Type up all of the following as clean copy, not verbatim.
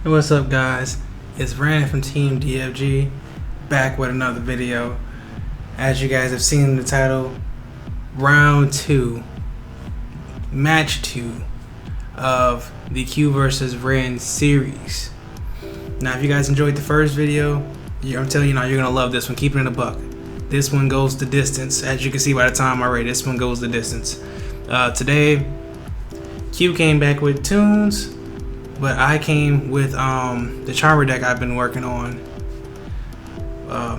Hey, what's up, guys? It's Rand from Team DFG, back with another video. As you guys have seen in the title, Round 2, Match 2 of the Q vs. Ren series. Now, if you guys enjoyed the first video, I'm telling you now, you're going to love this one. Keep it in a buck. This one goes the distance. As you can see by the time I rate, this one goes the distance. Today, Q came back with tunes, but I came with the Charmer deck I've been working on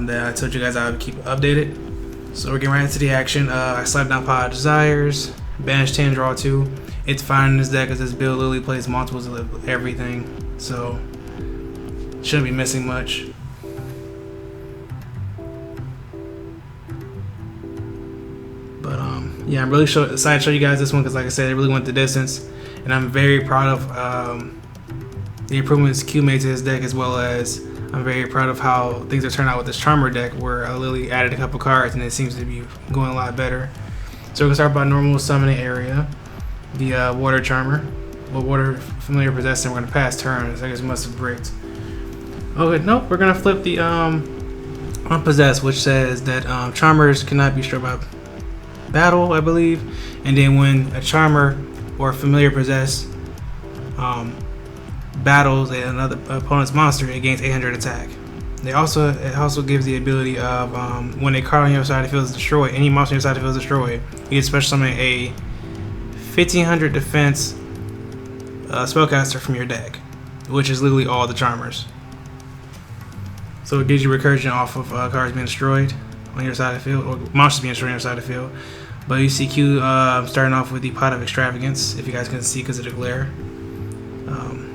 that I told you guys I would keep updated. So we're getting right into the action. I slapped down Pod Desires, banished 10, draw 2. It's fine in this deck because this build literally plays multiples of everything, so shouldn't be missing much. But yeah, I'm really excited to show you guys this one because, like I said, it really went the distance, and I'm very proud of the improvements Q made to his deck, as well as I'm very proud of how things have turned out with this Charmer deck, where I literally added a couple cards and it seems to be going a lot better. So we're gonna start by normal summoning area, the Water Charmer, well, Water Familiar Possessed, and we're gonna pass turns. I guess it must have bricked. Okay, nope, we're gonna flip the Unpossessed, which says that Charmers cannot be struck by battle, I believe, and then when a Charmer or Familiar Possessed battles another opponent's monster, it gains 800 attack. It also gives the ability of when a card on your side of the field is destroyed, any monster on your side of the field is destroyed, you can special summon a 1500 defense spellcaster from your deck, which is literally all the Charmers. So it gives you recursion off of cards being destroyed on your side of the field, or monsters being destroyed on your side of the field. But you see Q starting off with the Pot of Extravagance, if you guys can see because of the glare.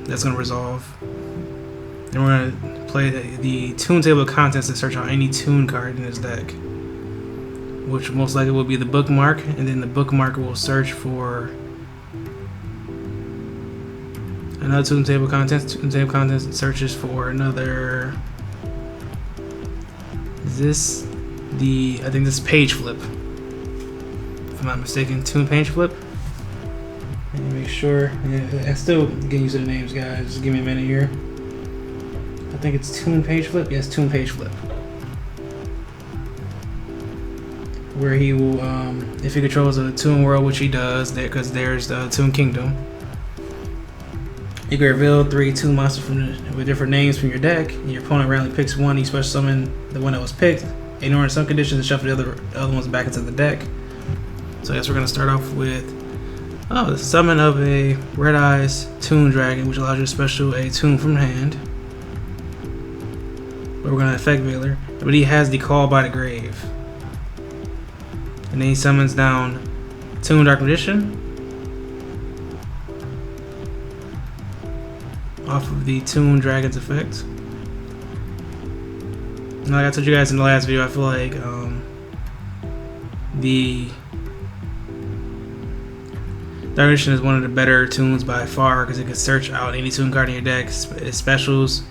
That's going to resolve. And we're going to play the tune table of contents to search out any tune card in this deck, which most likely will be the bookmark, and then the bookmark will search for another tune table of contents. Tune table of contents searches for another. Is this the? I think this is Page Flip, if I'm not mistaken. Tune Page Flip. Let me make sure. Yeah, I'm still getting used to the names, guys. Just give me a minute here. I think it's Tune Page Flip. Yes, Tune Page Flip. Where he will, if he controls a Tune World, which he does, because there's the Tune Kingdom. You can reveal 3 Tune monsters with different names from your deck. And your opponent randomly picks one. You special summon the one that was picked, ignoring some conditions, and shuffle the other ones back into the deck. So I guess we're gonna start off with the summon of a Red Eyes Toon Dragon, which allows you to special a tune from hand. But we're gonna effect Veiler, but he has the Call by the Grave, and then he summons down Toon Dark Magician off of the Toon Dragon's effect. And like I told you guys in the last video, I feel like the Dark Magician is one of the better tunes by far because it can search out any tune card in your deck, specials,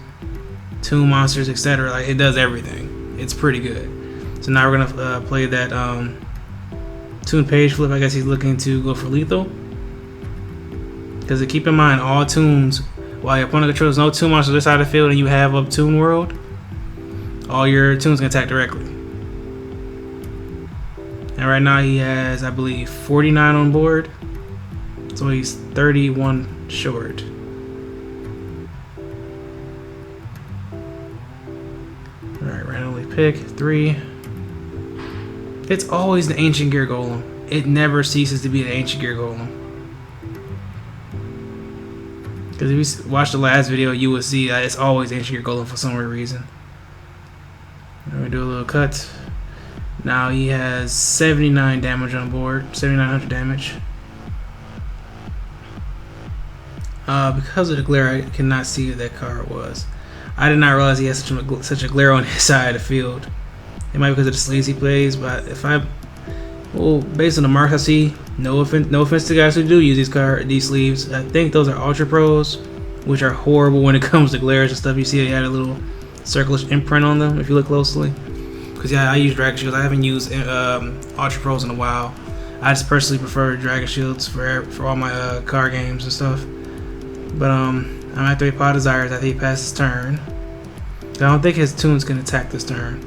tune monsters, etc. Like, it does everything. It's pretty good. So now we're gonna play that Tune Page Flip. I guess he's looking to go for lethal. Because keep in mind, all tunes, while your opponent controls no tune monsters this side of the field and you have up Tune World, all your tunes can attack directly. And right now he has, I believe, 49 on board. So he's 31 short. Alright, randomly pick 3. It's always the Ancient Gear Golem. It never ceases to be the Ancient Gear Golem. Because if you watch the last video, you will see it's always Ancient Gear Golem for some weird reason. Let me do a little cut. Now he has 79 damage on board, 7,900 damage. Because of the glare, I cannot see who that card was. I did not realize he has such a glare on his side of the field. It might be because of the sleeves he plays, but based on the marks I see, no offense to guys who do use these sleeves. I think those are Ultra Pros, which are horrible when it comes to glares and stuff. You see they had a little circlish imprint on them if you look closely. Because yeah, I use Dragon Shields. I haven't used Ultra Pros in a while. I just personally prefer Dragon Shields for all my card games and stuff. But I'm activate Pot Desires after he passes turn. I don't think his tunes can attack this turn.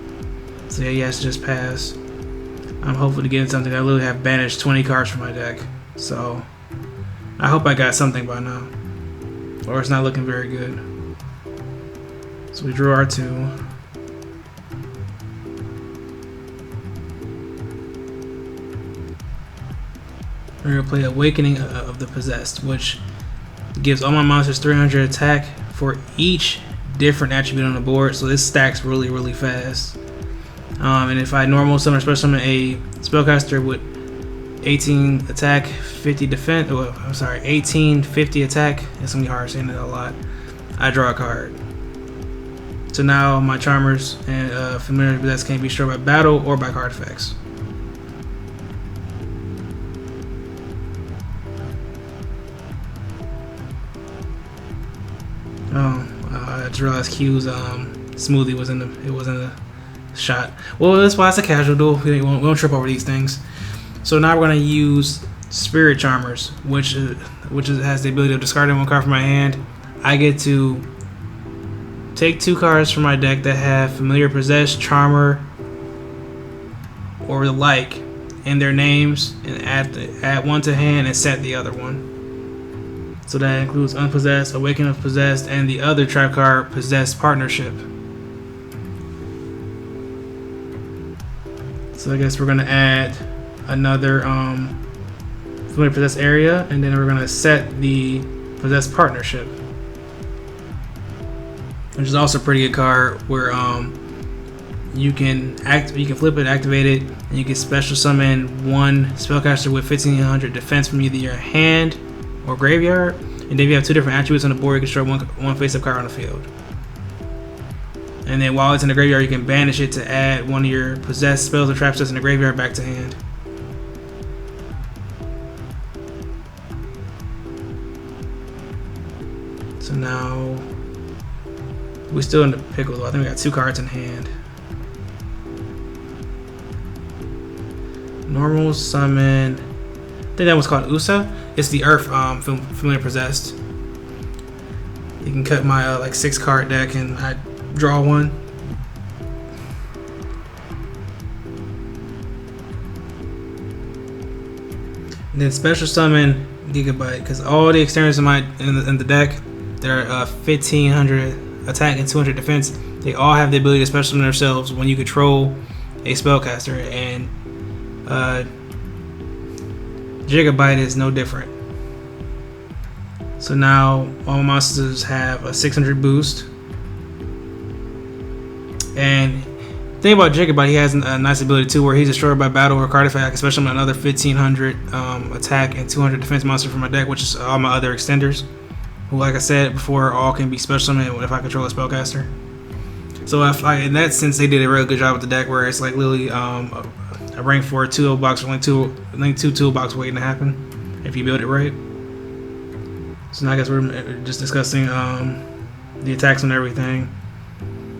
So yeah, he has to just pass. I'm hopeful to get something. I literally have banished 20 cards from my deck. So I hope I got something by now. Or it's not looking very good. So we drew our 2. We're going to play Awakening of the Possessed, which gives all my monsters 300 attack for each different attribute on the board. So this stacks really, really fast. And if I normal summon or special summon a spellcaster with 18 attack, 50 defense, 18, 50 attack, it's going to be hard saying it a lot, I draw a card. So now my Charmers and Familiar Possessed can be destroyed by battle or by card effects. I just realized Q's smoothie was in the shot. Well, that's why it's a casual duel. We don't trip over these things. So now we're gonna use Spirit Charmers, which has the ability of discarding 1 card from my hand. I get to take 2 cards from my deck that have Familiar Possessed, Charmer, or the like in their names, and add 1 to hand and set the other one. So that includes Unpossessed, Awakening of Possessed, and the other trap card, Possessed Partnership. So I guess we're gonna add another Familiar Possessed area, and then we're gonna set the Possessed Partnership, which is also a pretty good card where you can flip it, activate it, and you can special summon 1 spellcaster with 1500 defense from either your hand or graveyard, and then if you have 2 different attributes on the board, you can destroy one face-up card on the field. And then while it's in the graveyard, you can banish it to add 1 of your possessed spells or traps that's in the graveyard back to hand. So now we're still in the pickle though. I think we got 2 cards in hand. Normal summon, I think that was called Usa. It's the Earth Familiar Possessed. You can cut my like 6 card deck and I draw 1. And then special summon Gigabyte, because all the externals in the deck, they're 1500 attack and 200 defense. They all have the ability to special summon themselves when you control a spellcaster, and Gigabyte is no different. So now all my monsters have a 600 boost. And the thing about Gigabyte, he has a nice ability too, where he's destroyed by battle or card effect, especially on another 1500 attack and 200 defense monster from my deck, which is all my other extenders, who, like I said before, all can be special summoned if I control a spellcaster. So in that sense, they did a really good job with the deck, where it's like literally a rank 4 toolbox or link 2 toolbox waiting to happen if you build it right. So now I guess we're just discussing the attacks and everything.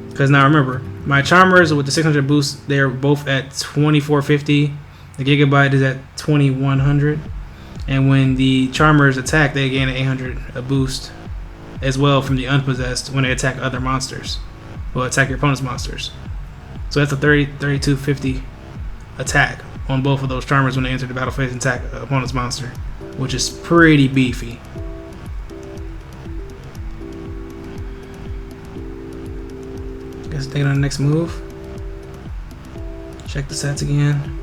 Because now remember, my Charmers with the 600 boost, they're both at 2450. The Gigabyte is at 2100. And when the Charmers attack, they gain an 800 boost as well from the Unpossessed when they attack other monsters. Well, attack your opponent's monsters. So that's a 3250 attack on both of those Charmers when they enter the battle phase and attack opponent's monster, which is pretty beefy. Guess take it on the next move. Check the sets again.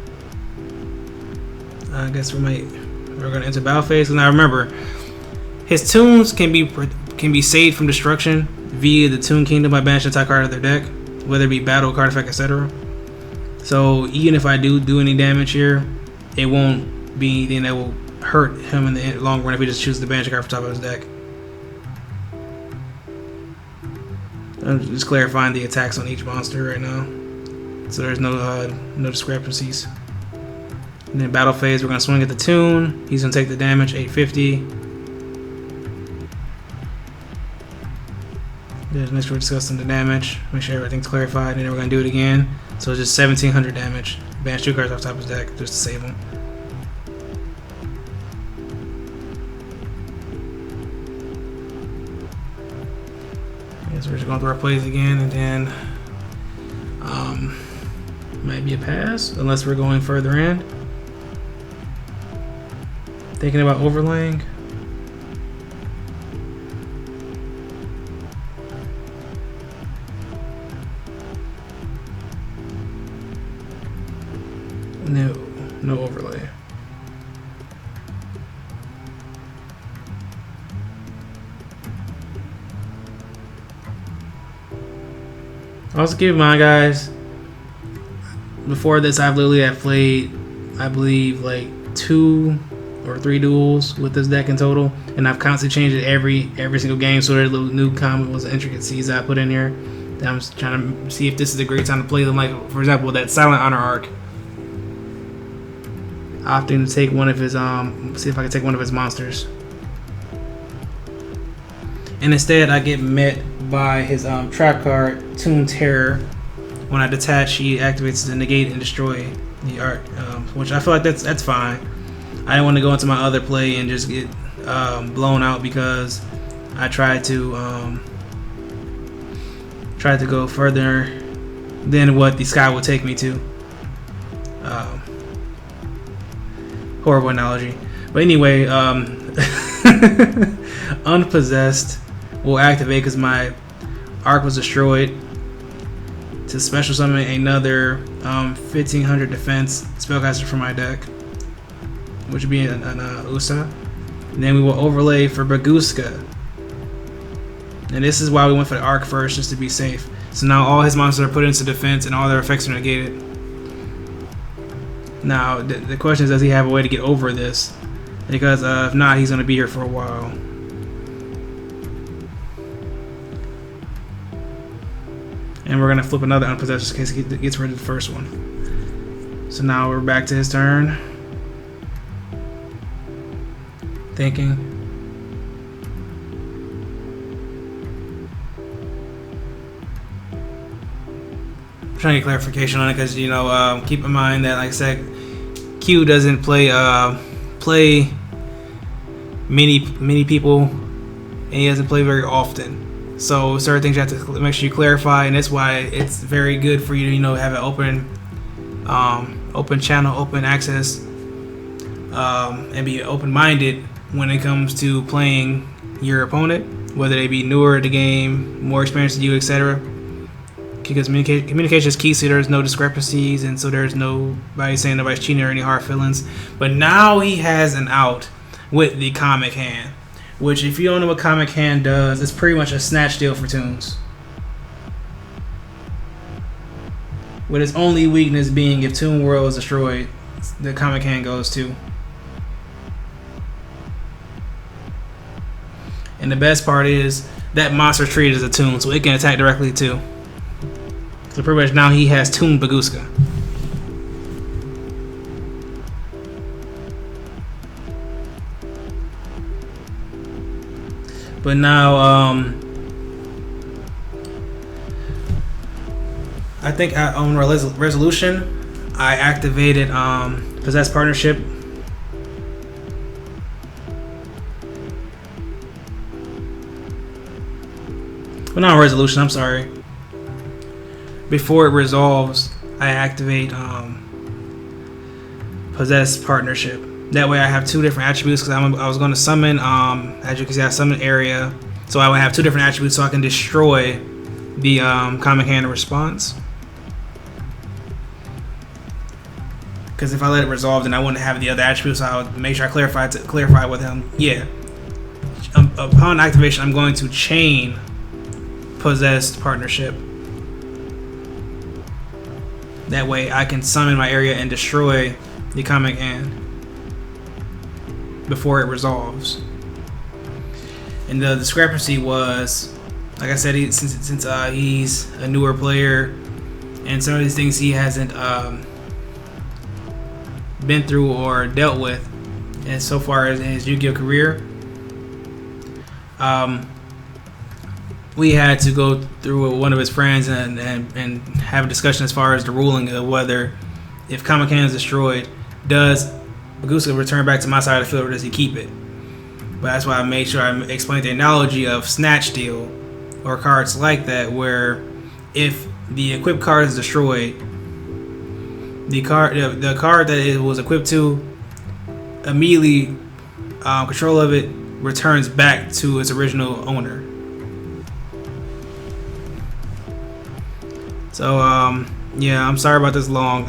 I guess we're gonna enter battle phase. Now remember, his tunes can be saved from destruction via the Toon Kingdom by banishing attack card of their deck, whether it be battle, card effect, etc. So even if I do any damage here, it won't be anything that will hurt him in the long run if he just chooses to banish a card from top of his deck. I'm just clarifying the attacks on each monster right now, so there's no discrepancies. And then battle phase, we're gonna swing at the Toon. He's gonna take the damage, 850. Just make sure we're discussing the damage. Make sure everything's clarified, and then we're gonna do it again. So it's just 1700 damage. Banish 2 cards off top of his deck just to save him. So we're just going through our plays again, and then might be a pass unless we're going further in. Thinking about overlaying. No overlay. Also keep in mind, guys, before this I've played, I believe, like 2 or 3 duels with this deck in total, and I've constantly changed it every single game. So there's little new combos, intricacies I put in here that I'm just trying to see if this is a great time to play them. Like, for example, that Silent Honor arc. Opting to take one of his see if I can take one of his monsters, and instead I get met by his trap card, Toon Terror. When I detach, he activates to negate and destroy the art, which I feel like that's fine. I didn't want to go into my other play and just get blown out because I tried to go further than what the sky would take me to. Horrible analogy, but anyway, Unpossessed will activate because my arc was destroyed to special summon another 1500 defense spellcaster from my deck, which would be an Usa. And then we will overlay for Baguska, and this is why we went for the arc first, just to be safe. So now all his monsters are put into defense and all their effects are negated. Now, the question is, does he have a way to get over this? Because if not, he's going to be here for a while. And we're going to flip another Unpossessed in case he gets rid of the first one. So now we're back to his turn. Thinking. I'm trying to get clarification on it because, you know, keep in mind that, like I said, Q doesn't play many people, and he doesn't play very often. So certain things you have to make sure you clarify, and that's why it's very good for you to, you know, have an open channel, open access, and be open-minded when it comes to playing your opponent, whether they be newer to the game, more experienced than you, etc. Because communication is key, so there's no discrepancies, and so there's nobody saying nobody's cheating or any hard feelings. But now he has an out with the Comic Hand, which, if you don't know what Comic Hand does, it's pretty much a snatch deal for tunes. With its only weakness being if Toon World is destroyed, the Comic Hand goes too. And the best part is that monster treated as a tune, so it can attack directly too. So pretty much now he has Toon Baguska. But now, I think on Resolution, I activated Possessed Partnership. But not on Resolution, I'm sorry. Before it resolves, I activate Possessed Partnership. That way I have 2 different attributes, because I was going to summon, as you can see, I summon area. So I would have 2 different attributes so I can destroy the Comic Hand response. Because if I let it resolve, then I wouldn't have the other attributes, so I would make sure I clarify with him. Yeah. Upon activation, I'm going to chain Possessed Partnership. That way I can summon my area and destroy the Comic Hand before it resolves. And the discrepancy was, like I said, since he's a newer player and some of these things he hasn't been through or dealt with, and so far as in his Yu-Gi-Oh career, we had to go through with one of his friends and have a discussion as far as the ruling of whether, if Comic Hand is destroyed, does Baguska return back to my side of the field, or does he keep it? But that's why I made sure I explained the analogy of Snatch Deal, or cards like that, where if the equipped card is destroyed, the card that it was equipped to immediately control of it returns back to its original owner. So yeah, I'm sorry about this long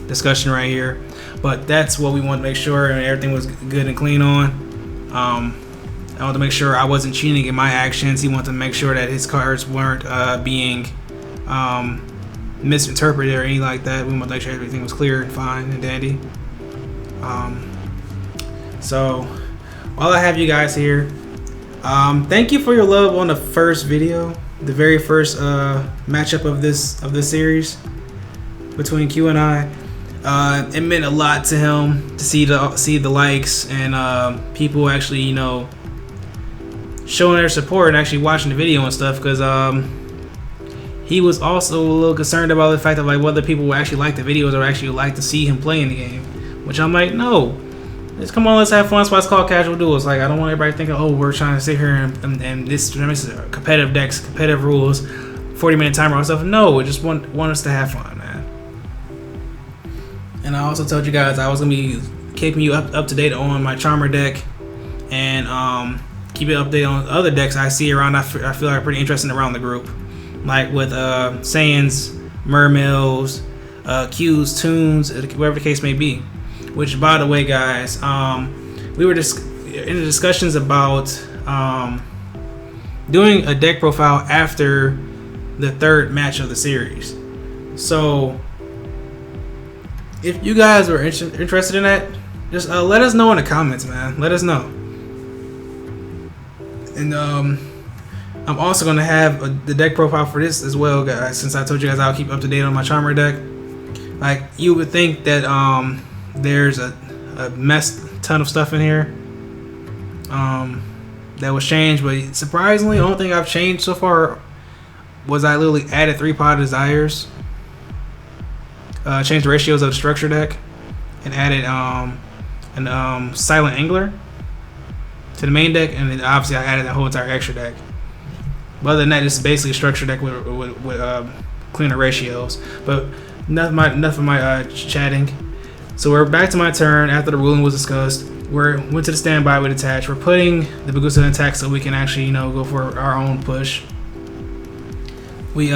discussion right here, but that's what we want to make sure and everything was good and clean on. I want to make sure I wasn't cheating in my actions. He wanted to make sure that his cards weren't being misinterpreted or anything like that. We want to make sure everything was clear and fine and dandy. So while I have you guys here, thank you for your love on the first video, the very first matchup of this series between Q and I. It meant a lot to him to see the likes and people actually, you know, showing their support and actually watching the video and stuff, because he was also a little concerned about the fact of like whether people would actually like the videos or actually like to see him play in the game, which I'm like, no, just come on, let's have fun. That's why it's called casual duels. Like, I don't want everybody thinking, oh, we're trying to sit here and this is competitive decks, competitive rules, 40-minute timer and stuff. No, we just want us to have fun, man. And I also told you guys I was gonna be keeping you up to date on my Charmer deck, and keep it updated on other decks I see around. I feel like pretty interesting around the group, like with Saiyans, Mermills, Qs, Toons, whatever the case may be. Which, by the way, guys, we were just in the discussions about doing a deck profile after the third match of the series. So if you guys are interested in that, just let us know in the comments, man. Let us know. And I'm also gonna have the deck profile for this as well, guys. Since I told you guys I'll keep up to date on my Charmer deck. Like, you would think that there's a ton of stuff in here that was changed, but surprisingly, the only thing I've changed so far was I literally added 3 Pot of Desires, changed the ratios of the structure deck, and added an Silent Angler to the main deck, and then obviously I added that whole entire extra deck. But other than that, it's basically a structure deck with cleaner ratios. But enough of my chatting. So we're back to my turn after the ruling was discussed. We went to the standby with attach. We're putting the Bagusa in attack so we can actually, you know, go for our own push. We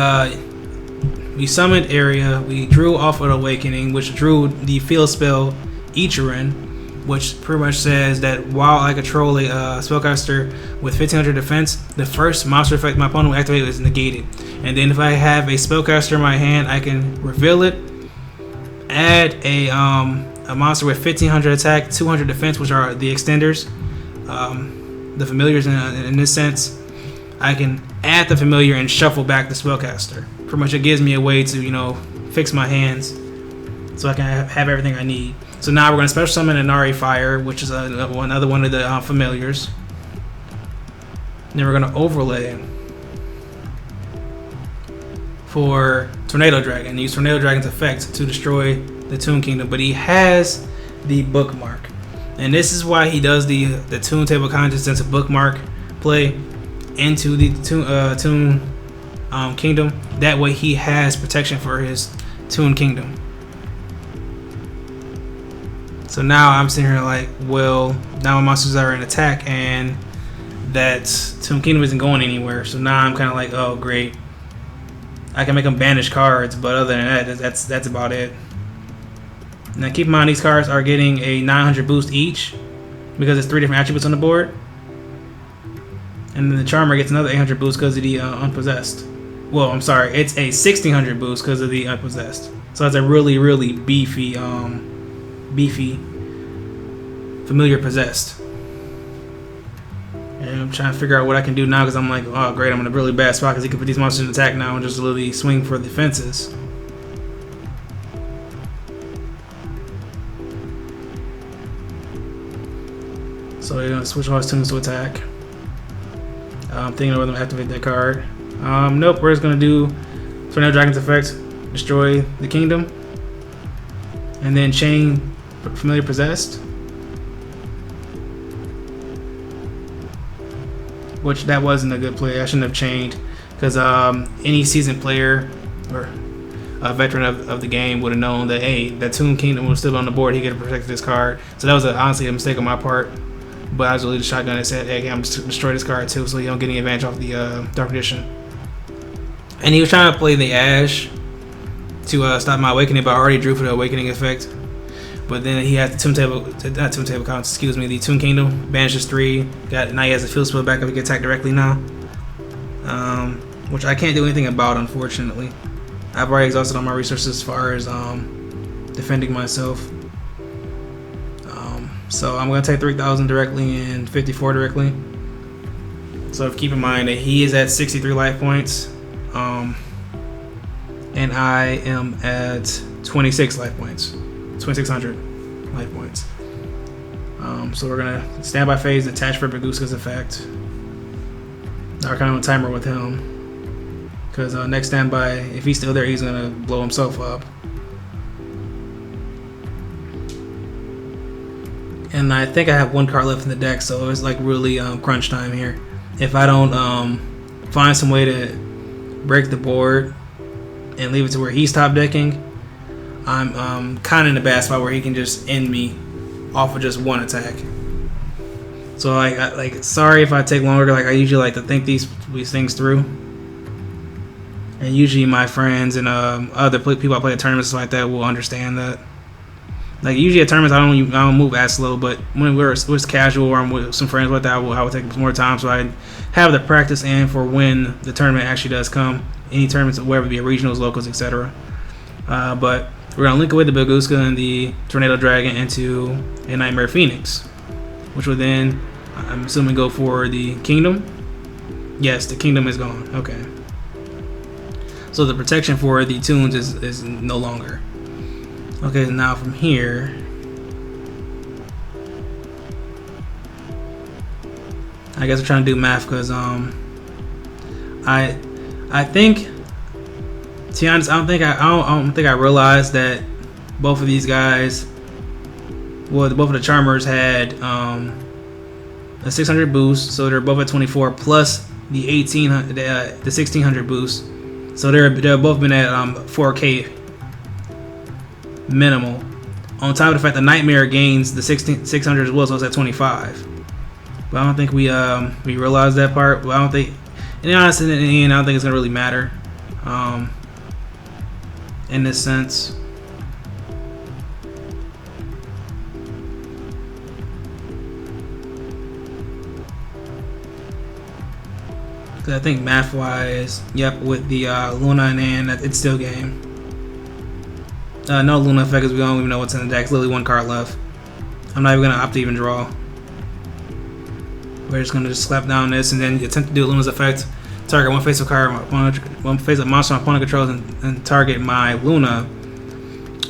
summoned Area. We drew off of Awakening, which drew the field spell Ichirin, which pretty much says that while I control a spellcaster with 1500 defense, the first monster effect my opponent will activate is negated. And then if I have a spellcaster in my hand, I can reveal it, add a monster with 1500 attack, 200 defense, which are the extenders, the familiars in this sense. I can add the familiar and shuffle back the spellcaster. Pretty much it gives me a way to, you know, fix my hands so I can have everything I need. So now we're going to special summon Inari Fire, which is another one of the familiars. And then we're going to overlay for Tornado Dragon. Use Tornado Dragon's effect to destroy the Toon Kingdom, but he has the bookmark, and this is why he does the Toon Table of Contents into bookmark play into the Toon Kingdom. That way he has protection for his Toon Kingdom. So now I'm sitting here like, well, now my monsters are in attack and that Toon Kingdom isn't going anywhere. So now I'm kind of like, oh great, I can make them banish cards, but other than that, that's about it. Now keep in mind these cards are getting a 900 boost each because it's 3 different attributes on the board. And then the Charmer gets another 800 boost because of the Unpossessed. Well, I'm sorry, it's a 1600 boost because of the Unpossessed. So that's a really, really beefy familiar possessed. And I'm trying to figure out what I can do now because I'm like, oh great, I'm in a really bad spot because he can put these monsters in attack now and just literally swing for the fences. So you're gonna switch all his tunes to attack. I'm thinking of whether to activate that card. Nope, we're just gonna do Tornado Dragon's effect, destroy the kingdom, and then chain familiar possessed. which that wasn't a good play. I shouldn't have chained, because any seasoned player or a veteran of the game would have known that, hey, that Tomb Kingdom was still on the board. He could have protected this card. So that was honestly a mistake on my part. But I was really the shotgun and said, hey, I'm just destroy this card too, so you don't get any advantage off the Dark Edition. And he was trying to play the Ash to stop my Awakening, but I already drew for the Awakening effect. But then he had the Tomb Kingdom, banishes 3. Now he has a field spell back up, he can attack directly now. Which I can't do anything about, unfortunately. I've already exhausted all my resources as far as defending myself. So I'm going to take 3,000 directly and 54 directly. So keep in mind that he is at 63 life points. And I am at 26 life points. 2,600 life points. So we're going to standby phase, attach for Baguska's effect. Now we're kind of on timer with him. Because next standby, if he's still there, he's going to blow himself up. And I think I have 1 card left in the deck, so it's like really crunch time here. If I don't find some way to break the board and leave it to where he's top decking, I'm kind of in a bad spot where he can just end me off of just 1 attack. So like sorry if I take longer. Like I usually like to think these things through. And usually my friends and other people I play at tournaments like that will understand that. Like usually at tournaments I don't move as slow, but when we're casual or I'm with some friends like that, I will take more time so I have the practice in for when the tournament actually does come. Any tournaments, whether it be regionals, locals, etc. But we're gonna link away the Baguska and the Tornado Dragon into a Nightmare Phoenix, which will then, I'm assuming, go for the Kingdom. Yes, the Kingdom is gone. Okay. So the protection for the tunes is no longer. Okay, now from here, I guess I'm trying to do math because I think, to be honest, I don't think I realized that both of these guys, well, both of the Charmers had a 600 boost, so they're both at 24 plus the 1600 boost, so they're both been at 4K minimal. On top of the fact the Nightmare gains the 600 as well, so it's at 25. But I don't think we realized that part. But I don't think, and honestly, in the end, I don't think it's gonna really matter. In this sense. Because I think math-wise, yep, with the Luna and it's still game. No Luna effect because we don't even know what's in the deck. It's literally 1 card left. I'm not even going to opt to even draw. We're just going to just slap down this and then attempt to do Luna's effect. Target one face of card, one face of monster my opponent controls, and target my Luna.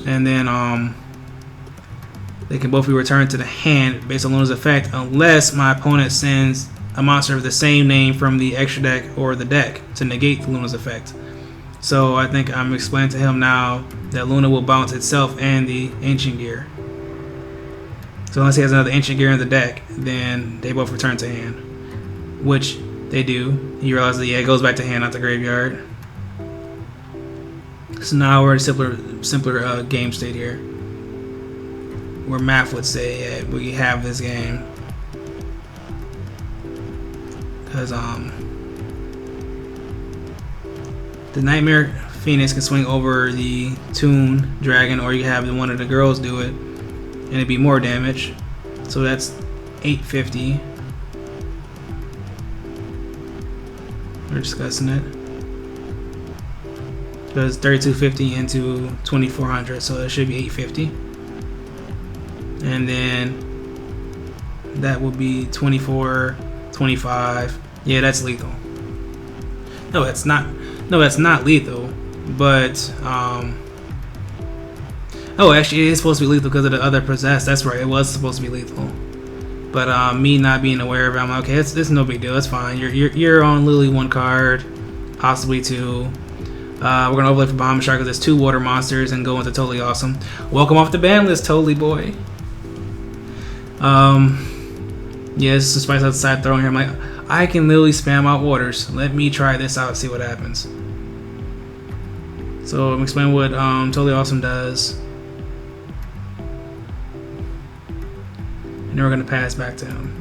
And then they can both be returned to the hand based on Luna's effect unless my opponent sends a monster of the same name from the extra deck or the deck to negate the Luna's effect. So I think I'm explaining to him now that Luna will bounce itself and the Ancient Gear. So unless he has another Ancient Gear in the deck, then they both return to hand, which they do. You realize that, yeah, it goes back to hand, not the graveyard. So now we're in a simpler game state here, where math would say, yeah, we have this game. Because the Nightmare Phoenix can swing over the Toon Dragon, or you have one of the girls do it, and it'd be more damage. So that's 850. We're discussing it. Because 3250 into 2400, so it should be 850. And then that would be 24, 25. Yeah, that's lethal. No, that's not. No, that's not lethal. But oh, actually, it is supposed to be lethal because of the other possessed. That's right, it was supposed to be lethal. But me not being aware of it, I'm like, okay, it's no big deal. It's fine. You're on literally 1 card, possibly 2. We're gonna overlay for Bomb Shark because there's 2 water monsters and go into Totally Awesome. Welcome off the ban list, Totally Boy. Yeah, this is Spice outside throwing here. I'm like, I can literally spam out orders. Let me try this out, see what happens. So I'm explaining what Totally Awesome does. And then we're gonna pass back to him.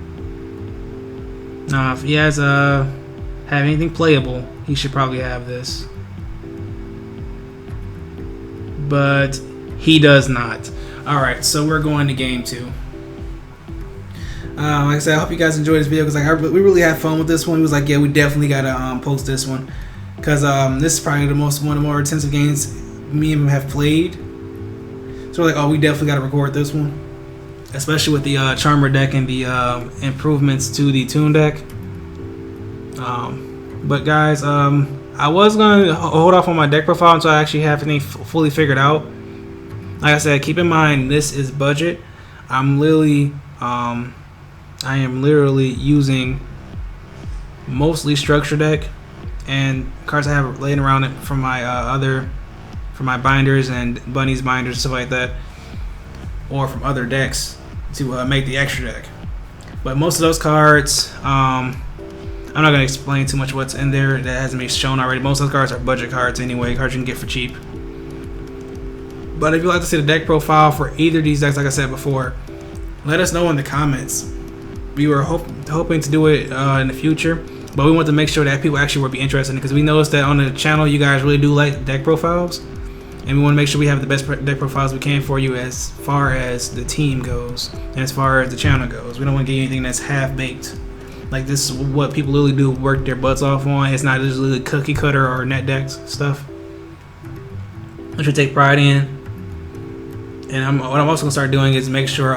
Now if he has have anything playable, he should probably have this. But he does not. Alright, so we're going to game 2. Like I said, I hope you guys enjoyed this video, because we really had fun with this one. He was like, yeah, we definitely gotta post this one, because this is probably one of the more intensive games me and him have played. So we're like, oh, we definitely gotta record this one, especially with the Charmer deck and the improvements to the Toon deck. But guys, I was gonna hold off on my deck profile until I actually have everything fully figured out. Like I said, keep in mind this is budget. I am literally using mostly structure deck and cards I have laying around it from my from my binders and Bunny's binders and stuff like that, or from other decks to make the extra deck. But most of those cards, I'm not going to explain too much what's in there that hasn't been shown already. Most of those cards are budget cards anyway, cards you can get for cheap. But if you'd like to see the deck profile for either of these decks, like I said before, let us know in the comments. We were hoping to do it in the future, but we want to make sure that people actually would be interested in it, because we noticed that on the channel you guys really do like deck profiles, and we want to make sure we have the best deck profiles we can for you as far as the team goes and as far as the channel goes. We don't want to get anything that's half-baked. Like, this is what people really do work their butts off on. It's not just really cookie cutter or net decks stuff, which we take pride in. And what I'm also going to start doing is make sure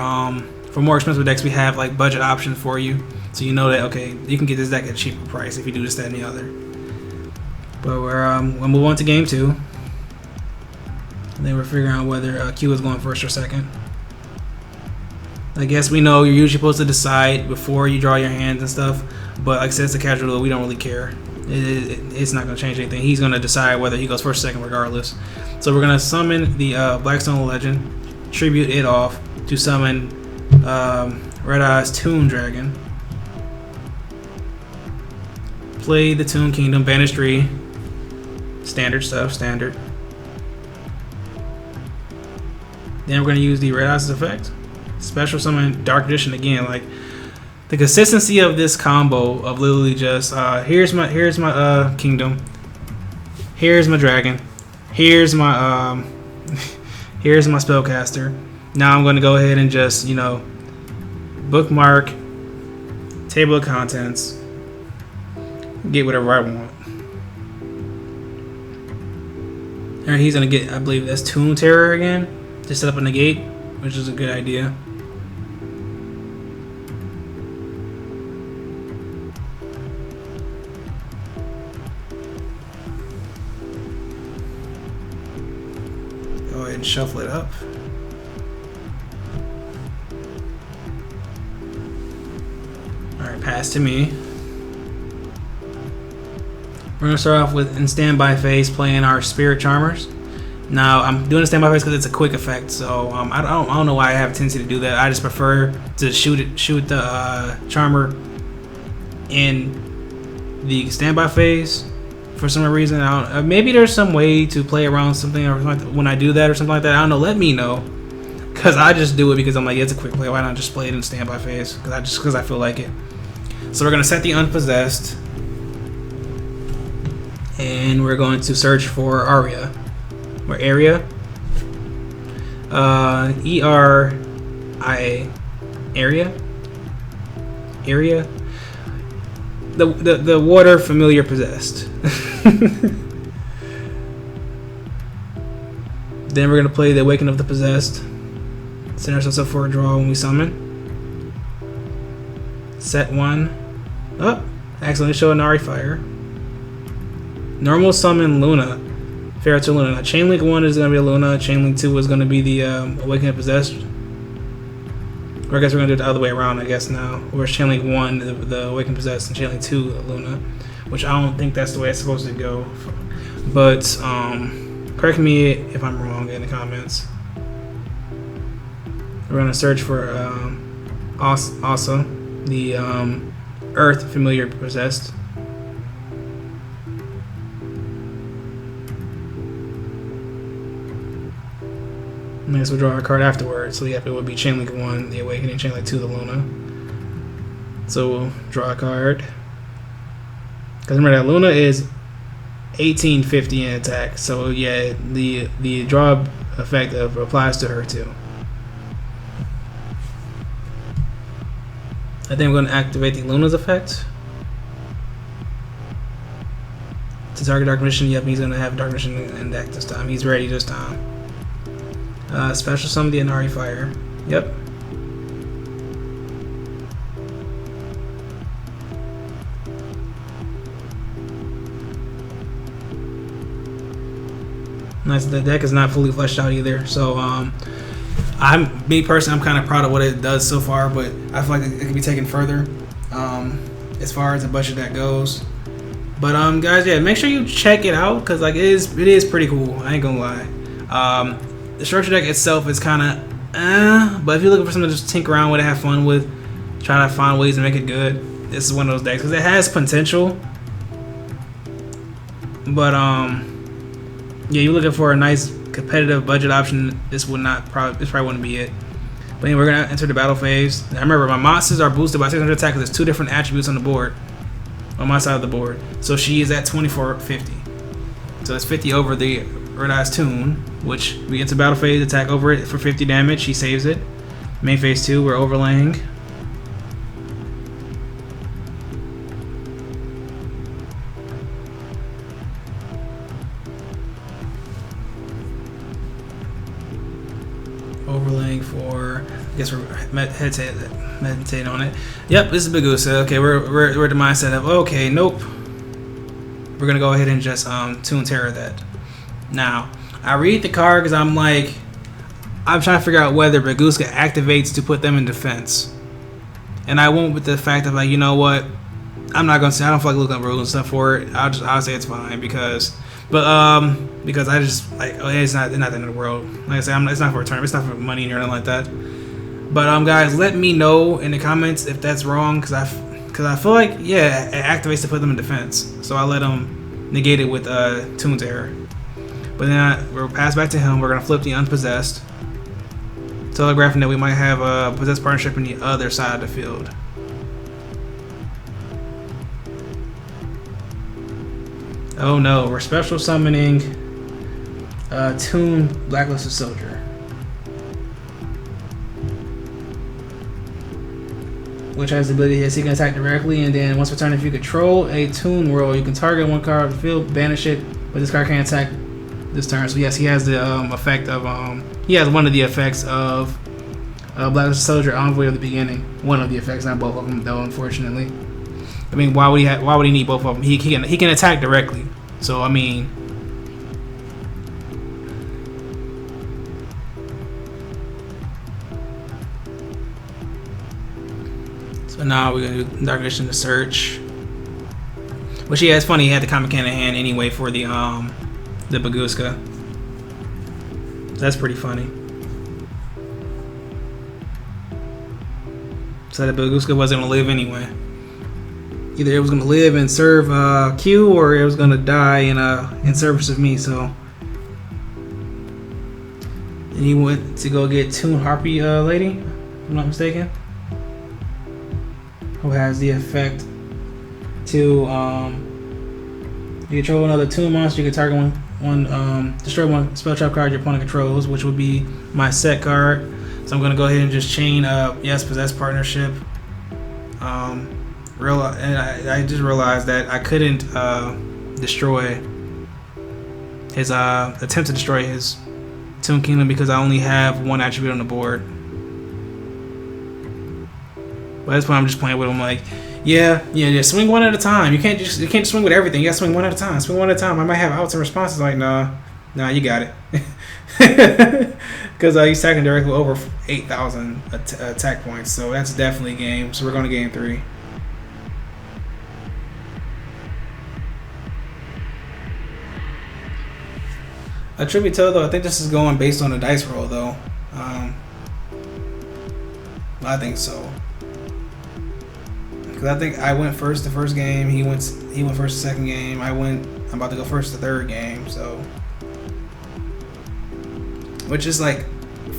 for more expensive decks we have like budget options for you, so you know that, okay, you can get this deck at a cheaper price if you do this, that, and the other. But we'll move on to game 2. And then we're figuring out whether Q is going first or second. I guess we know you're usually supposed to decide before you draw your hands and stuff, but like I said, it's a casual rule. We don't really care. It's not going to change anything. He's going to decide whether he goes first or second regardless. So we're going to summon the Blackstone Legend, tribute it off to summon Red Eye's Toon Dragon. Play the Toon Kingdom, banish 3. Standard stuff, standard. Then we're going to use the Red Eye's effect. Special summon Dark Edition again. Like, the consistency of this combo of literally just here's my kingdom, here's my dragon, here's my here's my spellcaster. Now I'm going to go ahead and just, you know, bookmark table of contents, get whatever I want. Alright, he's going to get, I believe that's Toon Terror again to set up a negate, which is a good idea. Go ahead and shuffle it up. Alright, pass to me. We're going to start off with, in standby phase, playing our Spirit Charmers. Now, I'm doing a standby phase because it's a quick effect, so I don't know why I have a tendency to do that. I just prefer to shoot the Charmer in the standby phase for some reason. Maybe there's some way to play around something or something when I do that or something like that. I don't know. Let me know, because I just do it because I'm like, yeah, it's a quick play. Why not just play it in standby phase? Because I feel like it. So we're gonna set the Unpossessed, and we're going to search for Aria. Or area. E-R-I-A. Area. Area. The water familiar possessed. Then we're gonna play the Awaken of the Possessed. Set ourselves up for a draw when we summon. Set 1. Oh, accidentally show an Ari Fire. Normal summon Luna. Fair to Luna. Now, Chain Link 1 is going to be a Luna. Chain Link 2 is going to be the Awakening Possessed. Or I guess we're going to do it the other way around, I guess, now. Whereas Chain Link 1, the Awakening Possessed, and Chain Link 2, Luna. Which I don't think that's the way it's supposed to go. But, correct me if I'm wrong in the comments. We're going to search for Asa, the Earth familiar possessed. I guess we'll draw a card afterwards. So yeah, it would be Chain Link 1, the Awakening, Chain Link 2, the Luna. So we'll draw a card. Because remember that Luna is 1850 in attack. So yeah, the draw effect applies to her too. I think I'm going to activate the Luna's effect. To target Dark Mission, yep, he's going to have Dark Mission in deck this time. He's ready this time. Special summon the Inari Fire. Yep. Nice. The deck is not fully fleshed out either, so me personally, I'm kind of proud of what it does so far, but I feel like it could be taken further as far as the budget that goes. But guys, yeah, make sure you check it out because like it is pretty cool. I ain't gonna lie. The structure deck itself is kind of, but if you're looking for something to just tinker around with, have fun with, try to find ways to make it good, this is one of those decks because it has potential. But yeah, you're looking for a nice competitive budget option. This probably wouldn't be it. But anyway, we're gonna enter the battle phase. Now remember, my monsters are boosted by 600 attack because there's 2 different attributes on the board, on my side of the board. So she is at 2450. So it's 50 over the Red Eyes Tune, which we enter battle phase, attack over it for 50 damage. She saves it. Main phase 2, we're overlaying. Overlaying for, I guess we're meditating on it. Yep, this is Bagusa. Okay, we're at the mindset of okay, nope. We're gonna go ahead and just Tune Terror that. Now, I read the card because I'm trying to figure out whether Baguska activates to put them in defense. And I went with the fact of like, you know what? I'm not gonna say I don't feel like looking up rules and stuff for it. I'll say it's fine because I just like it's not the end of the world. Like I said, it's not for a tournament, it's not for money or anything like that. But guys, let me know in the comments if that's wrong because I feel like yeah, it activates to put them in defense. So I let them negate it with Tune Terror. But then we'll pass back to him. We're gonna flip the Unpossessed, telegraphing that we might have a possessed partnership in the other side of the field. Oh no, we're special summoning Tune Blacklisted Soldier. Which has the ability that he can attack directly, and then once per turn, if you control a Tune world, you can target one card of the field, banish it, but this card can't attack this turn. So yes, he has the effect of he has one of the effects of Blacklisted Soldier, Envoy of the Beginning. One of the effects, not both of them though, unfortunately. I mean, why would he need both of them? He can attack directly. So I mean, so now we're gonna do Dark Mission to search. Which yeah, it's funny. He had the comic can in hand anyway for the Baguska. That's pretty funny. So the Baguska wasn't gonna live anyway. Either it was gonna live and serve Q, or it was gonna die in service of me. So, and he went to go get Tune Harpy Lady, if I'm not mistaken, who has the effect to you control another Tune monster. You can target destroy one spell trap card your opponent controls, which would be my set card. So I'm gonna go ahead and just chain yes, Possessed Partnership. And I just realized that I couldn't destroy his attempt to destroy his Tune Kingdom because I only have one attribute on the board. But that's why I'm just playing with him. Like, yeah, swing one at a time. You can't just swing with everything. You gotta swing one at a time. Swing one at a time. I might have outs and responses. Like, nah, you got it. Because he's attacking directly over 8,000 attack points, so that's definitely game. So we're going to game 3. Truth be told, though, I think this is going based on the dice roll, though. I think so. Because I think I went first the first game. He went first the second game. I'm about to go first the third game. So, which is like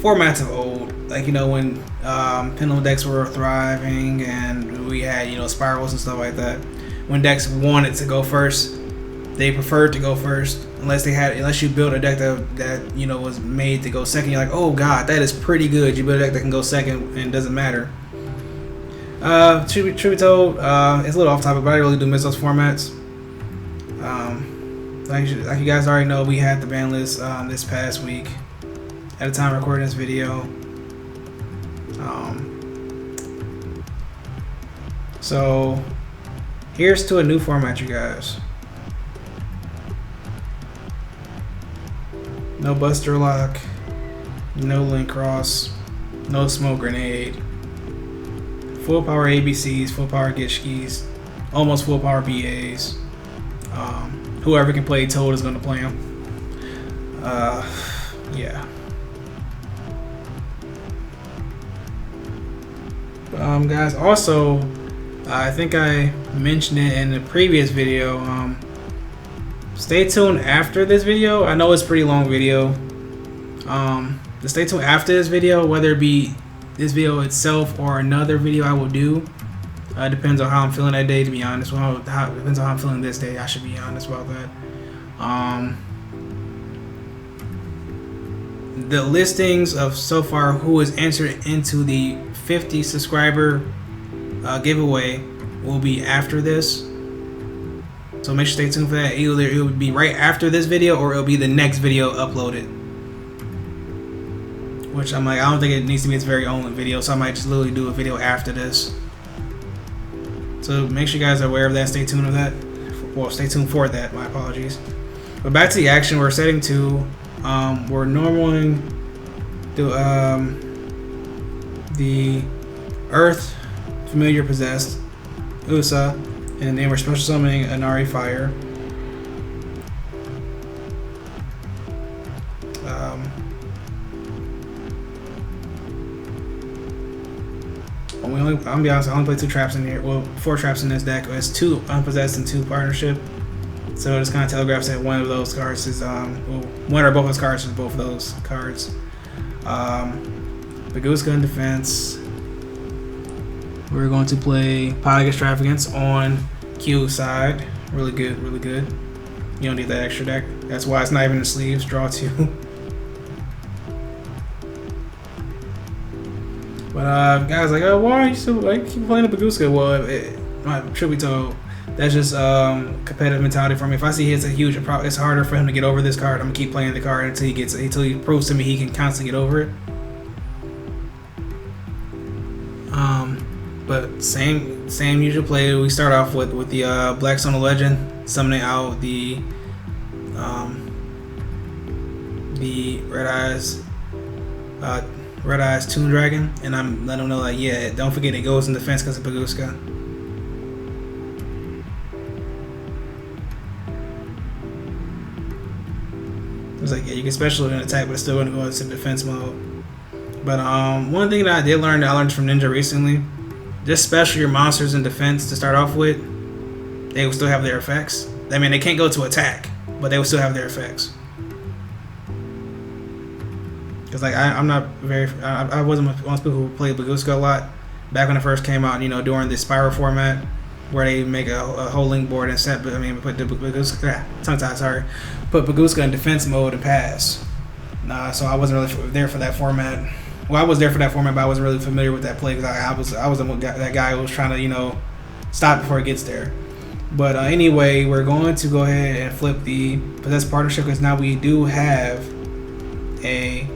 formats of old. Like, you know, when pendulum decks were thriving and we had, you know, spirals and stuff like that. When decks wanted to go first, they preferred to go first. Unless you built a deck that you know was made to go second. You're like, oh god, that is pretty good. You build a deck that can go second and it doesn't matter. Truth be told, it's a little off topic, but I really do miss those formats. Like you guys already know, we had the ban list this past week at the time of recording this video. So here's to a new format, you guys. No Buster Lock, no Link Cross, no Smoke Grenade, full power ABCs, full power Gishkis, almost full power BAs. Whoever can play Toad is going to play them. Yeah. Guys, also, I think I mentioned it in the previous video. Stay tuned after this video. I know it's a pretty long video. Stay tuned after this video, whether it be this video itself or another video I will do. Depends on how I'm feeling that day, to be honest. Depends on how I'm feeling this day. I should be honest about that. The listings of so far who has entered into the 50 subscriber giveaway will be after this. So make sure to stay tuned for that. Either it will be right after this video or it'll be the next video uploaded. Which I'm like, I don't think it needs to be its very own video, so I might just literally do a video after this. So make sure you guys are aware of that. Stay tuned for that. Well, stay tuned for that. My apologies. But back to the action. We're setting to. We're normaling the Earth Familiar Possessed USA, and then we're special summoning Anari Fire. I'm gonna be honest, I only play 2 traps in here. Well, 4 traps in this deck. It's 2 unpossessed and 2 partnership. So it just kind of telegraphs that one of those cards is well, one or both of those cards is both of those cards. Baguska in defense. We're going to play Pilot Extravagance on Q side. Really good, really good. You don't need that extra deck. That's why it's not even in the sleeves. Draw 2. But guys, like, oh, why are you still like keep playing the Baguska? Well, truth be told, that's just competitive mentality for me. If I see it's a huge, it's harder for him to get over this card. I'm gonna keep playing the card until he proves to me he can constantly get over it. But same usual play. We start off with the Black Stone Legend, summoning out the Red Eyes Toon Dragon, and I'm letting them know, like, yeah, don't forget it goes in defense because of Baguska. It's like, yeah, you can special in attack, but it's still going to go into defense mode. But one thing that I did learn, from Ninja recently, just special your monsters in defense to start off with. They will still have their effects. I mean, they can't go to attack, but they will still have their effects. Because like I wasn't one of those people who played Baguska a lot back when it first came out. You know, during the Spiral format, where they make a whole link board and set. But I mean, put the Baguska, put Baguska in defense mode and pass. So I wasn't really there for that format. Well, I was there for that format, but I wasn't really familiar with that play because I was that guy who was trying to, you know, stop before it gets there. But anyway, we're going to go ahead and flip the Possessed Partnership because now we do have a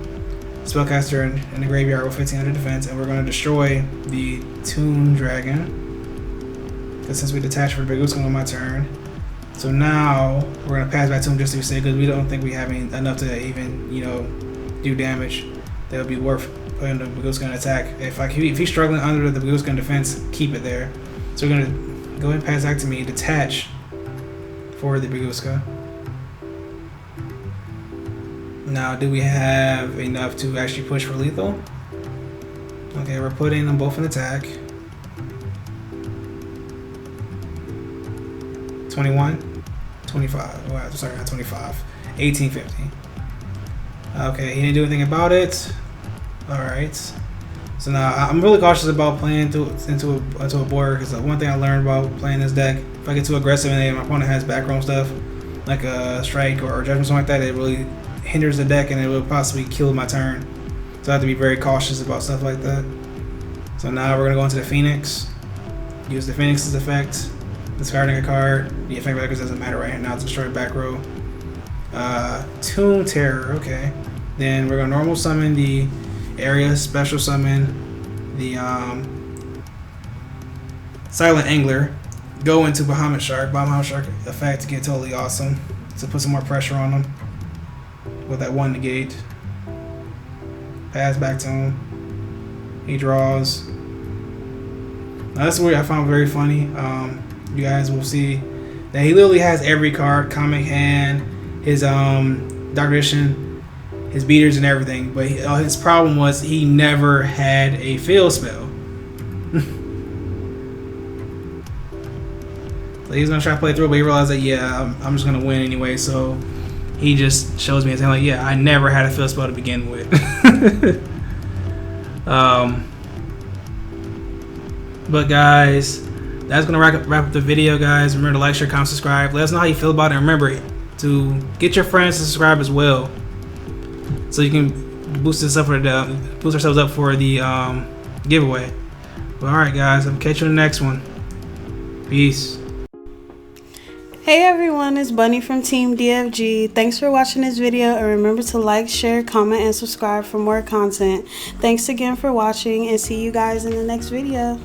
Spellcaster in the graveyard with 1500 defense, and we're going to destroy the Toon Dragon. Because since we detached for Baguska on my turn, so now we're going to pass back to him just to be safe because we don't think we have enough to even, you know, do damage that would be worth putting the Baguska in attack. If he's struggling under the Baguska in defense, keep it there. So we're going to go ahead and pass back to me, detach for the Baguska. Now, do we have enough to actually push for lethal? Okay, we're putting them both in attack. 21, 25. Well, sorry, not 25. 1850. Okay, he didn't do anything about it. All right. So now I'm really cautious about playing into a board, because one thing I learned about playing this deck, if I get too aggressive and my opponent has back row stuff like a strike or a judgment, something like that, it really hinders the deck and it will possibly kill my turn. So I have to be very cautious about stuff like that. So now we're gonna go into the Phoenix. Use the Phoenix's effect, discarding a card. The effect records doesn't matter right now. It's destroy back row. Tomb Terror. Okay. Then we're gonna normal summon the area, special summon the Silent Angler, go into Bahamut Shark. Bahamut Shark effect to get totally awesome. So put some more pressure on him with that one negate. Pass back to him. He draws. Now that's what I found very funny. You guys will see that he literally has every card, Comic Hand, his Dark Edition, his beaters and everything, but his problem was he never had a field spell. So he's gonna try to play through, but he realized that, yeah, I'm just gonna win anyway. So he just shows me and saying like, yeah, I never had a field spell to begin with. But guys, that's gonna wrap up the video, guys. Remember to like, share, comment, subscribe. Let us know how you feel about it. And remember to get your friends to subscribe as well, so you can boost ourselves up for the giveaway. But all right, guys, I'll catch you in the next one. Peace. Hey everyone, it's Bunny from Team DFG. Thanks for watching this video, and remember to like, share, comment, and subscribe for more content. Thanks again for watching, and see you guys in the next video.